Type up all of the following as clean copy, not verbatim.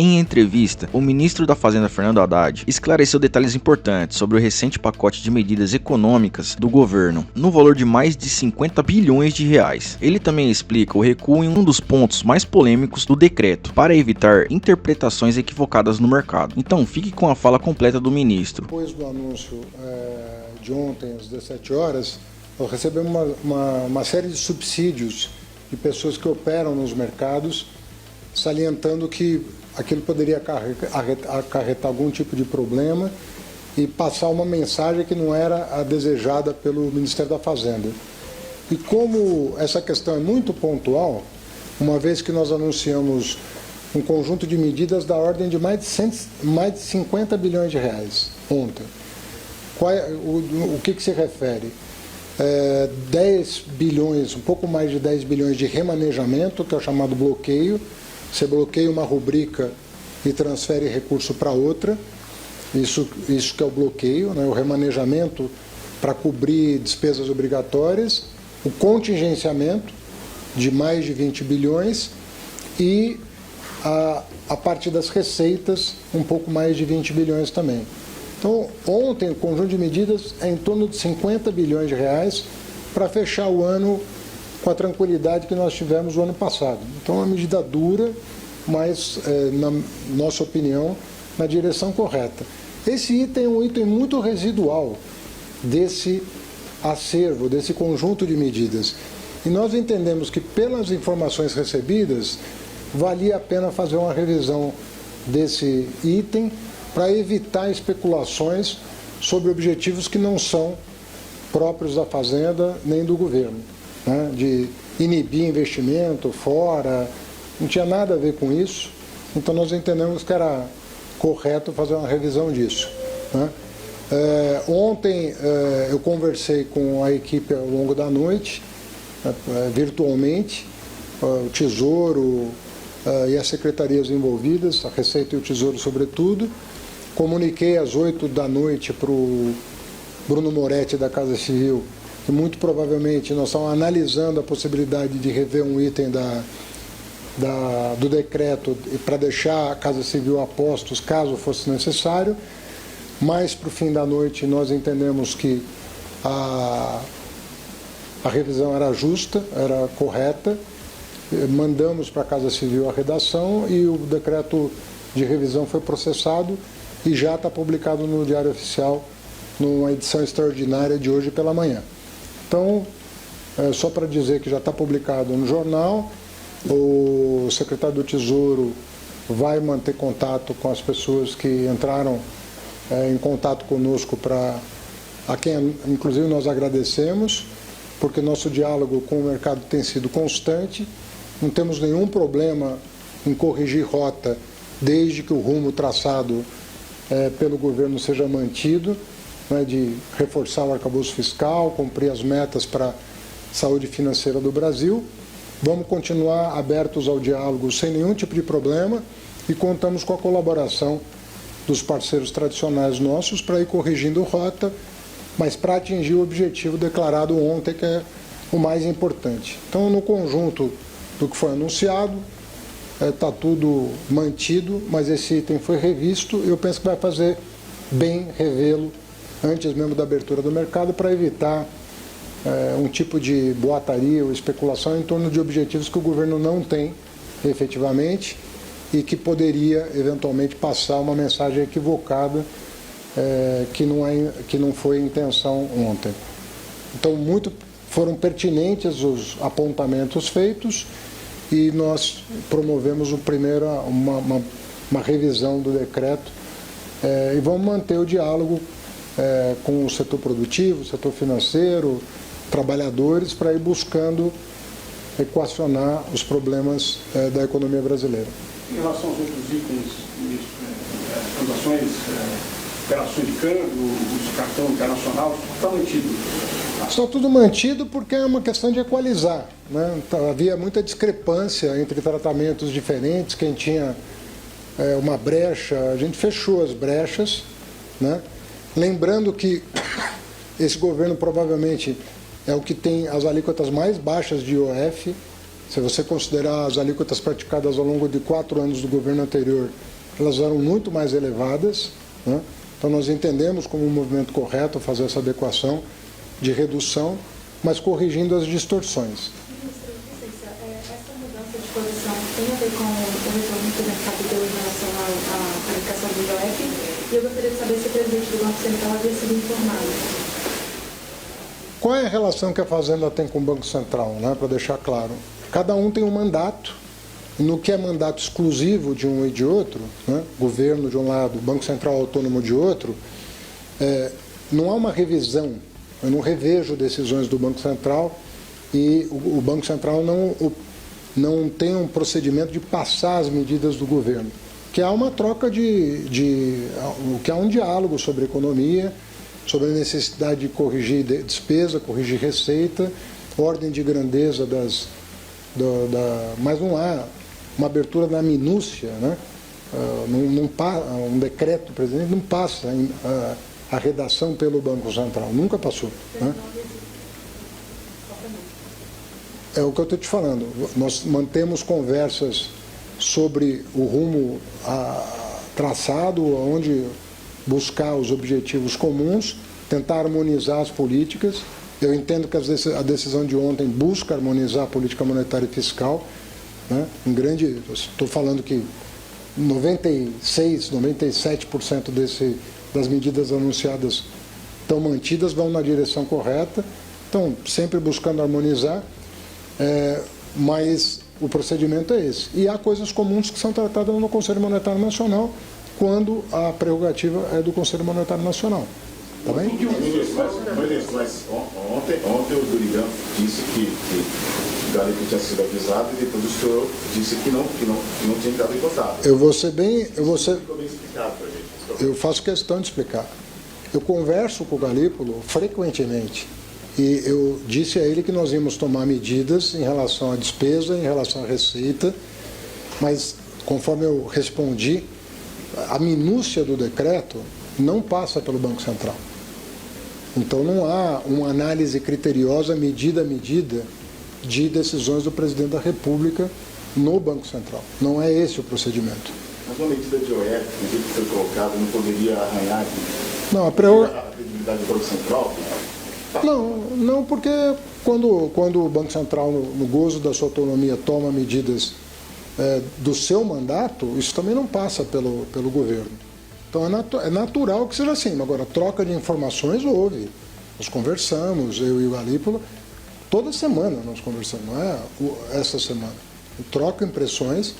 Em entrevista, o ministro da Fazenda, Fernando Haddad, esclareceu detalhes importantes sobre o recente pacote de medidas econômicas do governo, no valor de mais de 50 bilhões de reais. Ele também explica o recuo em um dos pontos mais polêmicos do decreto, para evitar interpretações equivocadas no mercado. Então, fique com a fala completa do ministro. Depois do anúncio de ontem, às 17 horas, nós recebemos uma série de subsídios de pessoas que operam nos mercados, salientando que aquilo poderia acarretar algum tipo de problema e passar uma mensagem que não era a desejada pelo Ministério da Fazenda. E como essa questão é muito pontual, uma vez que nós anunciamos um conjunto de medidas da ordem de mais de 50 bilhões de reais ontem. O que se refere? 10 bilhões, um pouco mais de 10 bilhões de remanejamento, que é o chamado bloqueio. Você bloqueia uma rubrica e transfere recurso para outra. Isso que é o bloqueio, né? O remanejamento para cobrir despesas obrigatórias, o contingenciamento de mais de 20 bilhões e a parte das receitas, um pouco mais de 20 bilhões também. Então, ontem, o conjunto de medidas é em torno de 50 bilhões de reais para fechar o ano com a tranquilidade que nós tivemos o ano passado. Então, é uma medida dura, mas, na nossa opinião, na direção correta. Esse item é um item muito residual desse acervo, desse conjunto de medidas. E nós entendemos que, pelas informações recebidas, valia a pena fazer uma revisão desse item para evitar especulações sobre objetivos que não são próprios da Fazenda nem do governo, né? De inibir investimento fora, não tinha nada a ver com isso, então nós entendemos que era correto fazer uma revisão disso, né? Ontem eu conversei com a equipe ao longo da noite, virtualmente, o Tesouro e as secretarias envolvidas, a Receita e o Tesouro sobretudo. Comuniquei às 8 da noite para o Bruno Moretti da Casa Civil que muito provavelmente nós estamos analisando a possibilidade de rever um item do decreto para deixar a Casa Civil a postos caso fosse necessário, mas para o fim da noite nós entendemos que a revisão era justa, era correta, mandamos para a Casa Civil a redação e o decreto de revisão foi processado e já está publicado no Diário Oficial, numa edição extraordinária de hoje pela manhã. Então, só para dizer que já está publicado no jornal, o secretário do Tesouro vai manter contato com as pessoas que entraram em contato conosco, a quem inclusive nós agradecemos, porque nosso diálogo com o mercado tem sido constante, não temos nenhum problema em corrigir rota, desde que o rumo traçado pelo governo seja mantido, né, de reforçar o arcabouço fiscal, cumprir as metas para a saúde financeira do Brasil. Vamos continuar abertos ao diálogo sem nenhum tipo de problema e contamos com a colaboração dos parceiros tradicionais nossos para ir corrigindo rota, mas para atingir o objetivo declarado ontem, que é o mais importante. Então, no conjunto do que foi anunciado, está tudo mantido, mas esse item foi revisto e eu penso que vai fazer bem revê-lo antes mesmo da abertura do mercado para evitar um tipo de boataria ou especulação em torno de objetivos que o governo não tem efetivamente e que poderia eventualmente passar uma mensagem equivocada que não foi a intenção ontem. Então, foram pertinentes os apontamentos feitos e nós promovemos uma revisão do decreto e vamos manter o diálogo com o setor produtivo, o setor financeiro, trabalhadores, para ir buscando equacionar os problemas da economia brasileira. Em relação aos outros itens, transações, operações de câmbio, uso de cartão internacional, está mantido? Está tudo mantido porque é uma questão de equalizar, né? Havia muita discrepância entre tratamentos diferentes, quem tinha uma brecha, a gente fechou as brechas, né? Lembrando que esse governo provavelmente é o que tem as alíquotas mais baixas de IOF Se você considerar as alíquotas praticadas ao longo de 4 anos do governo anterior, elas eram muito mais elevadas, né? Então nós entendemos como um movimento correto fazer essa adequação de redução, mas corrigindo as distorções. Ministro, licença, essa mudança de posição tem a ver com o retorno que o mercado deu em relação à aplicação do IOF? E eu gostaria de saber se o presidente do Banco Central havia sido informado. Qual é a relação que a Fazenda tem com o Banco Central, né? Para deixar claro? Cada um tem um mandato, no que é mandato exclusivo de um e de outro, né? Governo de um lado, Banco Central autônomo de outro, não há uma revisão, eu não revejo decisões do Banco Central e o Banco Central não tem um procedimento de passar as medidas do governo, que há uma troca que há um diálogo sobre economia, sobre a necessidade de corrigir despesa, corrigir receita, ordem de grandeza mas não há uma abertura da minúcia, né? Um decreto do presidente não passa a redação pelo Banco Central, nunca passou, né? É o que eu estou te falando, nós mantemos conversas sobre o rumo traçado, onde buscar os objetivos comuns, tentar harmonizar as políticas. Eu entendo que a decisão de ontem busca harmonizar a política monetária e fiscal, né? Estou falando que 97% das medidas anunciadas estão mantidas, vão na direção correta, estão sempre buscando harmonizar, mas o procedimento é esse. E há coisas comuns que são tratadas no Conselho Monetário Nacional, quando a prerrogativa é do Conselho Monetário Nacional. Tá bem? Mas ontem o Durigan disse que o Galípolo tinha sido avisado e depois o senhor disse que não tinha dado encostado. Eu faço questão de explicar. Eu converso com o Galípolo frequentemente e eu disse a ele que nós íamos tomar medidas em relação à despesa, em relação à receita, mas conforme eu respondi, a minúcia do decreto não passa pelo Banco Central. Então não há uma análise criteriosa, medida a medida, de decisões do presidente da República no Banco Central. Não é esse o procedimento. Mas uma medida de OF, do jeito que foi colocado, não poderia arranhar a credibilidade do Banco Central? Não, porque quando o Banco Central, no gozo da sua autonomia, toma medidas do seu mandato, isso também não passa pelo governo. Então é natural que seja assim. Agora, troca de informações houve. Nós conversamos, eu e o Galípolo, toda semana nós conversamos, não é essa semana. Troca impressões,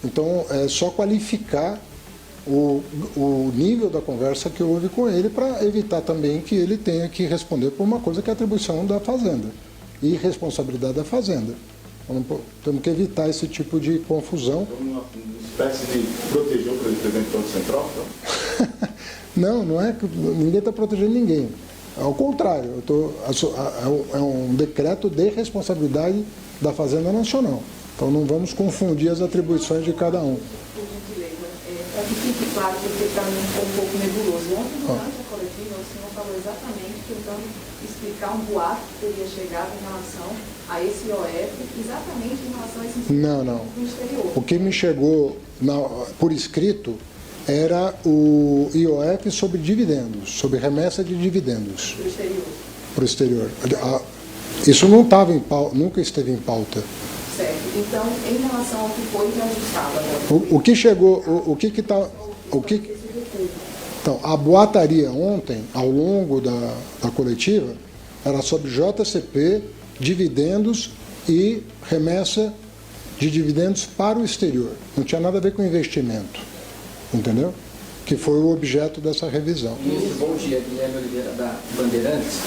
então é só qualificar o nível da conversa que houve com ele para evitar também que ele tenha que responder por uma coisa que é atribuição da Fazenda e responsabilidade da Fazenda. Então, temos que evitar esse tipo de confusão. Uma espécie de proteger o presidente do Banco Central? Então? Não é que ninguém está protegendo ninguém. Ao contrário, é um decreto de responsabilidade da Fazenda Nacional. Então não vamos confundir as atribuições de cada um. Para que fique claro, porque para mim foi um pouco nebuloso. Ontem, durante a coletiva, o senhor falou exatamente, tentando explicar um boato que teria chegado em relação a esse IOF, exatamente em relação a esse Não. no exterior. O que me chegou por escrito era o IOF sobre dividendos, sobre remessa de dividendos. Para o exterior. Isso não estava nunca esteve em pauta. Certo. Então, em relação ao que foi reajustado agora. O que chegou, Então, a boataria ontem, ao longo da coletiva, era sobre JCP, dividendos e remessa de dividendos para o exterior. Não tinha nada a ver com investimento, entendeu? Que foi o objeto dessa revisão. Ministro, bom dia. Guilherme Oliveira, da Bandeirantes.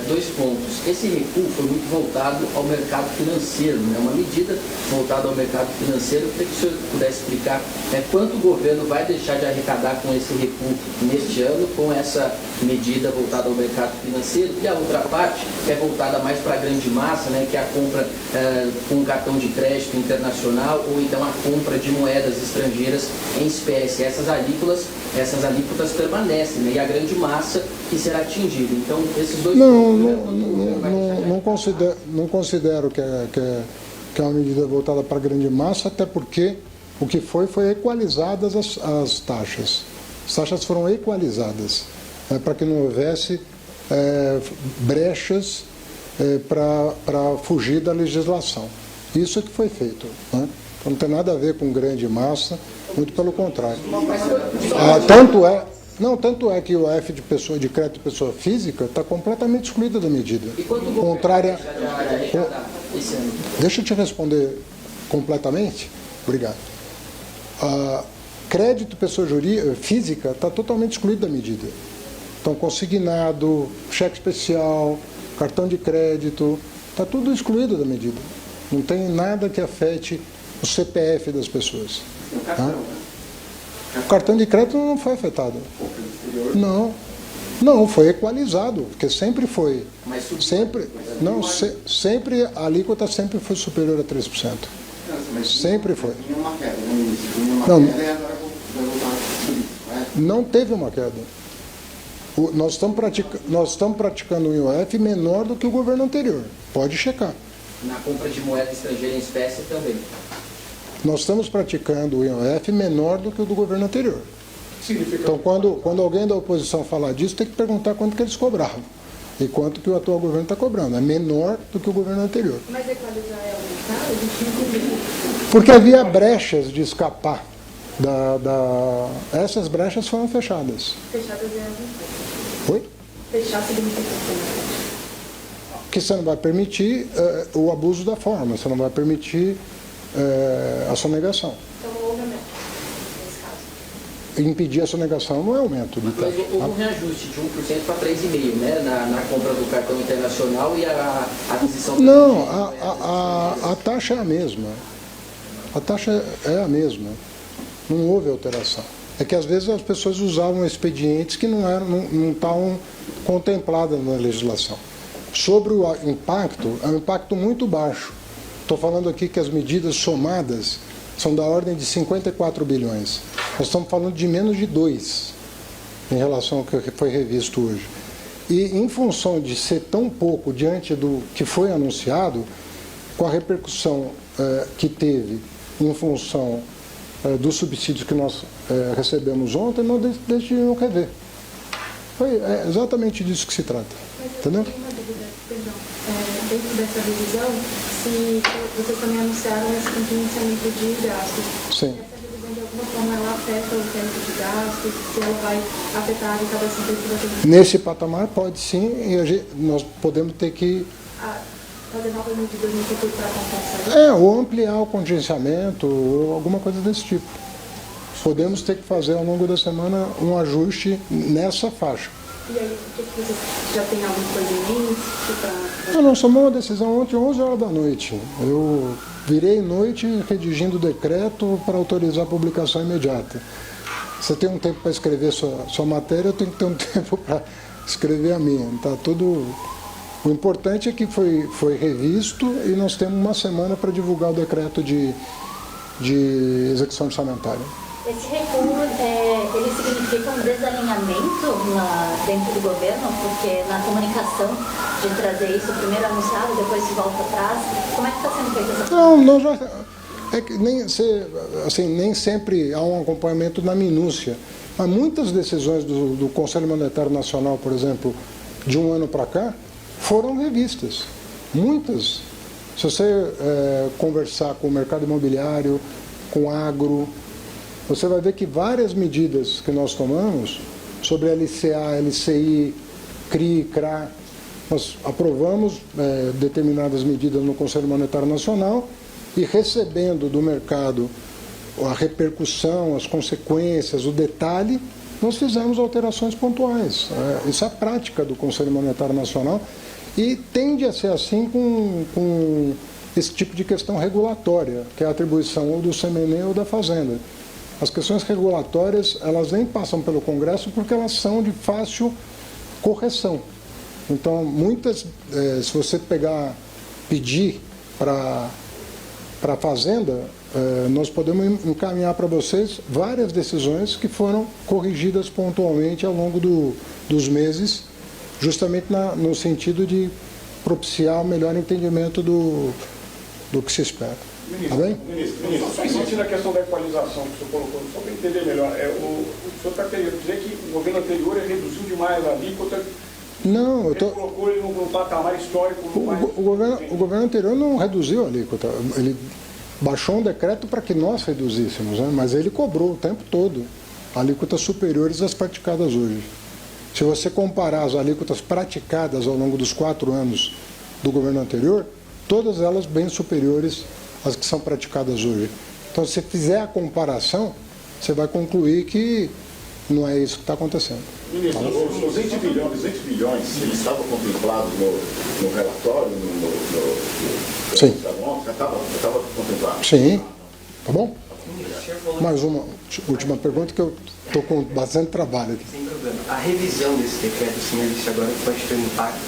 2 pontos. Esse recuo foi muito voltado ao mercado financeiro, né? Uma medida voltada ao mercado financeiro. Eu queria que o senhor pudesse explicar quanto o governo vai deixar de arrecadar com esse recuo neste ano, com essa medida voltada ao mercado financeiro, e a outra parte é voltada mais para a grande massa, né? Que é a compra com cartão de crédito internacional ou então a compra de moedas estrangeiras em espécie. Essas alíquotas permanecem, né? E a grande massa que será atingida. Então, esses dois... Não considero que que é uma medida voltada para a grande massa, até porque o que foi equalizadas as taxas. As taxas foram equalizadas, para que não houvesse brechas para fugir da legislação. Isso é que foi feito, né? Então, não tem nada a ver com grande massa, muito pelo contrário. Tanto é que o F de crédito de pessoa física está completamente excluída da medida. Contrária. Deixa eu te responder completamente. Obrigado. Crédito pessoa física está totalmente excluído da medida. Então, consignado, cheque especial, cartão de crédito, está tudo excluído da medida. Não tem nada que afete o CPF das pessoas. Tá? O cartão de crédito não foi afetado. Não, foi equalizado, porque sempre foi. Sempre a alíquota sempre foi superior a 3%. Sempre foi. Não teve uma queda. Nós estamos praticando um IOF menor do que o governo anterior. Pode checar. Na compra de moeda estrangeira em espécie também. Nós estamos praticando o IOF menor do que o do governo anterior. Então, quando alguém da oposição falar disso, tem que perguntar quanto que eles cobravam e quanto que o atual governo está cobrando. É menor do que o governo anterior. Mas equalizar é aumentar? A gente não cobriu. Porque havia brechas de escapar. Essas brechas foram fechadas. Fechadas é aumentar. Oi? Fechar significa aumentar. Que você não vai permitir o abuso da forma, você não vai permitir a sonegação. Então, houve aumento nesse caso. Impedir a sonegação não é aumento de taxa. Mas houve um reajuste de 1% para 3,5%, né? Na compra do cartão internacional e a aquisição... Não, a taxa é a mesma. A taxa é a mesma. Não houve alteração. É que às vezes as pessoas usavam expedientes que não estavam contemplados na legislação. Sobre o impacto, é um impacto muito baixo. Estou falando aqui que as medidas somadas são da ordem de 54 bilhões. Nós estamos falando de menos de 2 em relação ao que foi revisto hoje. E em função de ser tão pouco diante do que foi anunciado, com a repercussão que teve em função dos subsídios que nós recebemos ontem, nós decidimos rever. Foi exatamente disso que se trata. Entendeu? Perdão, dentro dessa revisão, se vocês também anunciaram esse contingenciamento de gastos. Sim. Essa revisão, de alguma forma, ela afeta o teto de gastos, se ela vai afetar a arrecadação efetiva? Nesse patamar, pode sim, e nós podemos ter que... fazer novas medidas no futuro para compensar? Ou ampliar o contingenciamento, ou alguma coisa desse tipo. Podemos ter que fazer, ao longo da semana, um ajuste nessa faixa. E aí, o que você já tem alguma coisa em mente? Nós tomamos uma decisão ontem, 11 horas da noite. Eu virei noite redigindo o decreto para autorizar a publicação imediata. Você tem um tempo para escrever sua matéria, eu tenho que ter um tempo para escrever a minha. Tá tudo... O importante é que foi revisto e nós temos uma semana para divulgar o decreto de execução orçamentária. Esse recuo, ele significa um desalinhamento dentro do governo, porque na comunicação de trazer isso primeiro anunciado, depois se volta atrás, como é que está sendo feita essa comunicação? Não, já... É que nem sempre há um acompanhamento na minúcia. Mas muitas decisões do Conselho Monetário Nacional, por exemplo, de um ano para cá, foram revistas. Muitas. Se você conversar com o mercado imobiliário, com o agro, você vai ver que várias medidas que nós tomamos sobre LCA, LCI, CRI, CRA, nós aprovamos determinadas medidas no Conselho Monetário Nacional e recebendo do mercado a repercussão, as consequências, o detalhe, nós fizemos alterações pontuais. Isso é a prática do Conselho Monetário Nacional e tende a ser assim com esse tipo de questão regulatória, que é a atribuição ou do CMN ou da Fazenda. As questões regulatórias, elas nem passam pelo Congresso porque elas são de fácil correção. Então, muitas, se você pedir para a Fazenda, nós podemos encaminhar para vocês várias decisões que foram corrigidas pontualmente ao longo dos meses, justamente no sentido de propiciar o melhor entendimento do que se espera. Tá bem? Ministro, só insistindo na questão da equalização que o senhor colocou, só para entender melhor, o senhor está querendo dizer que o governo anterior reduziu demais a alíquota, não, ele colocou ele num patamar histórico. O governo anterior não reduziu a alíquota, ele baixou um decreto para que nós reduzíssemos, né? Mas ele cobrou o tempo todo alíquotas superiores às praticadas hoje. Se você comparar as alíquotas praticadas ao longo dos 4 anos do governo anterior, todas elas bem superiores às que são praticadas hoje. Então, se fizer a comparação, você vai concluir que não é isso que está acontecendo. Ministro, os 20 bilhões, eles estavam contemplados no relatório, Sim. Já estava contemplado? Sim, tá bom? Mais uma última pergunta que eu estou com bastante trabalho aqui. Sem problema. A revisão desse decreto, o senhor disse agora que pode ter um impacto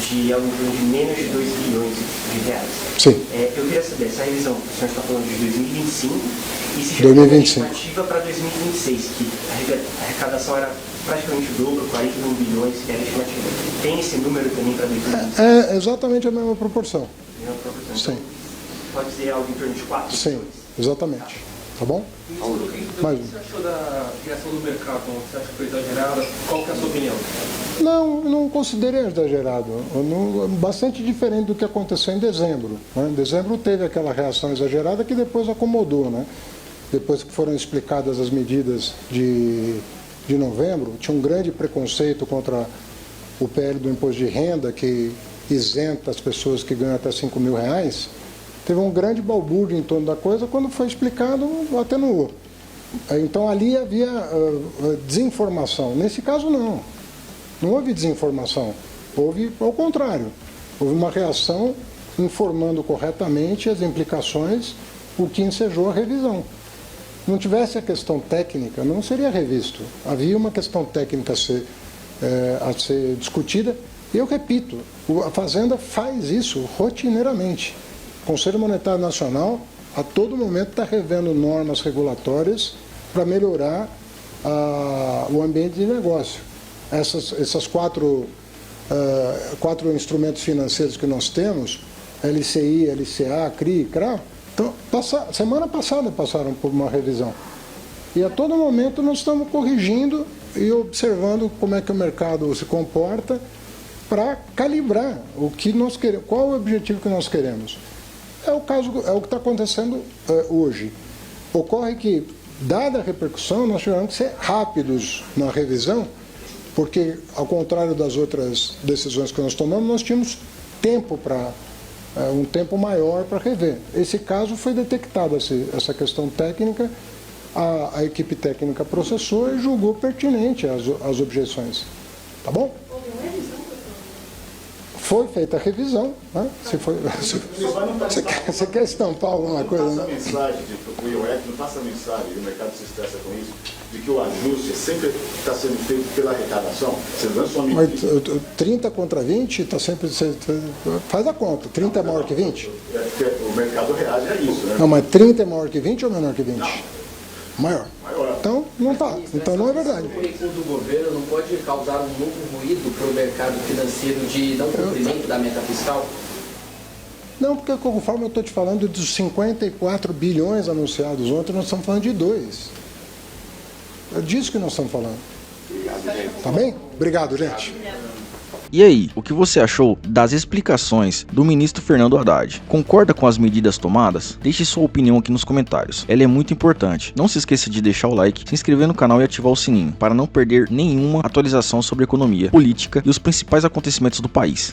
de algo de menos de 2 bilhões de reais. Sim. Eu queria saber, essa revisão, o senhor está falando de 2025 e se já 2025. tem uma estimativa para 2026, que a arrecadação era praticamente o dobro, 41 bilhões, que era a estimativa. Tem esse número também para 2025? É exatamente a mesma proporção. Sim. Pode ser algo em torno de 4 Sim, bilhões? exatamente. Tá bom? O que você achou da criação do mercado? Você acha que foi exagerada? Qual que é a sua opinião? Não considerei exagerado. Bastante diferente do que aconteceu em dezembro. Né? Em dezembro teve aquela reação exagerada que depois acomodou. Né? Depois que foram explicadas as medidas de novembro, tinha um grande preconceito contra o PL do imposto de renda, que isenta as pessoas que ganham até R$5.000. Teve um grande balbúrdio em torno da coisa, quando foi explicado, atenuou. Então ali havia desinformação. Nesse caso não houve desinformação, houve ao contrário, houve uma reação informando corretamente as implicações, o que ensejou a revisão. Não tivesse a questão técnica, não seria revisto. Havia uma questão técnica a ser discutida, e eu repito, a Fazenda faz isso rotineiramente. O Conselho Monetário Nacional, a todo momento, está revendo normas regulatórias para melhorar o ambiente de negócio. Essas quatro instrumentos financeiros que nós temos, LCI, LCA, CRI, CRA, então, semana passada passaram por uma revisão. E a todo momento nós estamos corrigindo e observando como é que o mercado se comporta para calibrar o que nós queremos, qual é o objetivo que nós queremos. É o que está acontecendo hoje. Ocorre que, dada a repercussão, nós tivemos que ser rápidos na revisão, porque, ao contrário das outras decisões que nós tomamos, nós tínhamos tempo um tempo maior para rever. Esse caso foi detectada essa questão técnica, a equipe técnica processou e julgou pertinente as objeções. Tá bom? Foi feita a revisão, né? Você quer estampar alguma coisa? Não passa a mensagem, o IOF não passa a mensagem, e o mercado se estressa com isso, de que o ajuste sempre está sendo feito pela arrecadação. Você lança uma medida... 30 contra 20 está sempre... Faz a conta, 30 é maior que 20? O mercado reage a isso, né? Não, mas 30 é maior que 20 ou menor que 20? Não. Maior. Então, não está. Então, não é verdade. O recuo do governo não pode causar um novo ruído para o mercado financeiro de não cumprimento da meta fiscal? Não, porque conforme eu estou te falando dos 54 bilhões anunciados ontem, nós estamos falando de 2. É disso que nós estamos falando. Tá bem? Obrigado, gente. E aí, o que você achou das explicações do ministro Fernando Haddad? Concorda com as medidas tomadas? Deixe sua opinião aqui nos comentários, ela é muito importante. Não se esqueça de deixar o like, se inscrever no canal e ativar o sininho, para não perder nenhuma atualização sobre economia, política e os principais acontecimentos do país.